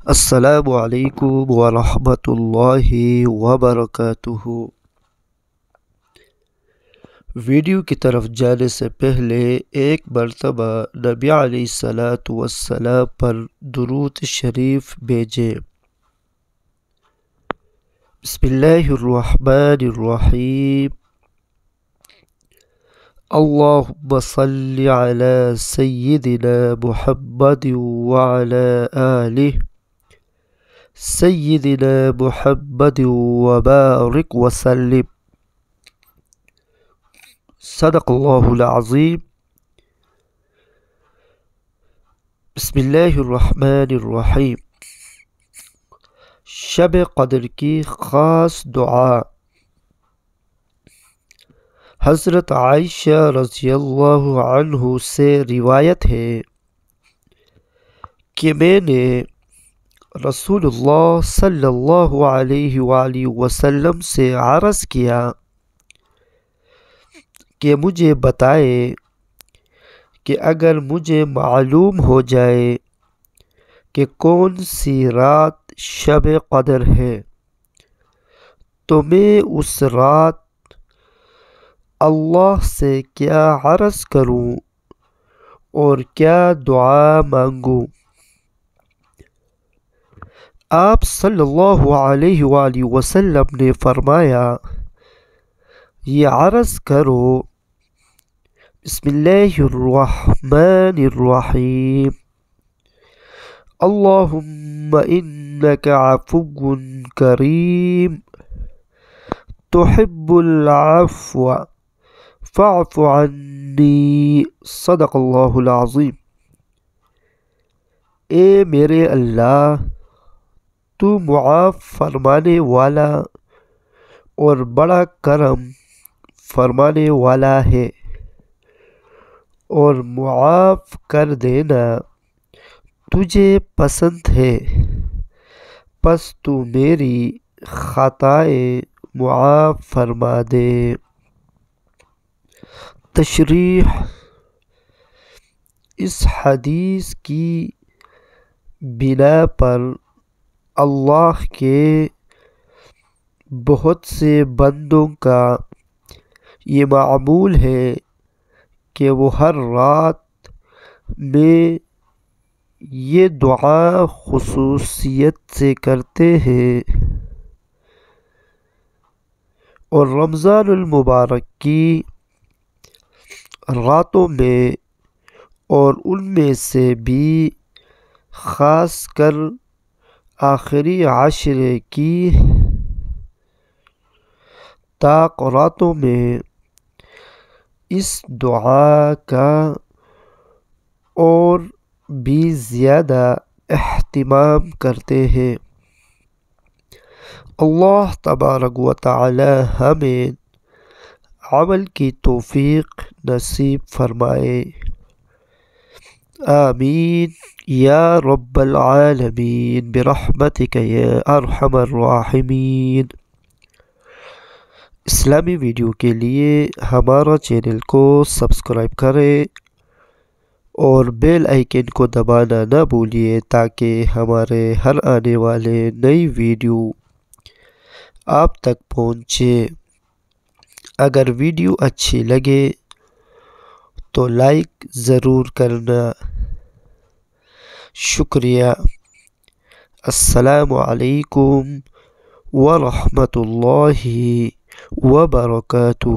السلام علیکم ورحمۃ اللہ وبرکاتہ۔ ویڈیو کی طرف جانے سے پہلے ایک مرتبہ نبی علیہ الصلاۃ والسلام پر درود شریف بھیجیں۔ بسم اللہ الرحمن الرحیم۔ اللہم صل علی سیدنا محمد وعلی آلہ سیدنا محمد وبارک وسلم۔ صدق اللہ العظیم۔ بسم اللہ الرحمن الرحیم۔ شب قدر کی خاص دعا۔ حضرت عائشہ رضی اللہ عنہ سے روایت ہے کہ میں نے رسول اللہ صلی اللہ علیہ وآلہ وسلم سے عرض کیا کہ مجھے بتائے کہ اگر مجھے معلوم ہو جائے کہ کون سی رات شب قدر ہے تو میں اس رات اللہ سے کیا عرض کروں اور کیا دعا مانگوں۔ آپ صلی اللہ علیہ وآلہ وسلم نے فرمایا، یہ عرض کرو، بسم اللہ الرحمن الرحیم، اللہم انک عفو کریم تحب العفو فاعف عنی۔ صدق اللہ العظیم۔ اے میرے اللہ، تو معاف فرمانے والا اور بڑا کرم فرمانے والا ہے، اور معاف کر دینا تجھے پسند ہے، پس تو میری خطائیں معاف فرما دے۔ تشریح۔ اس حدیث کی بنا پر اللہ کے بہت سے بندوں کا یہ معمول ہے کہ وہ ہر رات میں یہ دعا خصوصیت سے کرتے ہیں، اور رمضان المبارک کی راتوں میں اور ان میں سے بھی خاص کر آخری عشرے کی طاق راتوں میں اس دعا کا اور بھی زیادہ اہتمام کرتے ہیں۔ اللہ تبارک و تعالی ہمیں عمل کی توفیق نصیب فرمائے، آمین یا رب العالمین برحمتک یا ارحم الراحمین۔ اسلامی ویڈیو کے لیے ہمارا چینل کو سبسکرائب کریں اور بیل آئیکن کو دبانا نہ بھولیے تاکہ ہمارے ہر آنے والے نئی ویڈیو آپ تک پہنچے۔ اگر ویڈیو اچھی لگے تو لائک ضرور کرنا۔ شکریہ۔ السلام علیکم ورحمۃ اللہ وبرکاتہ۔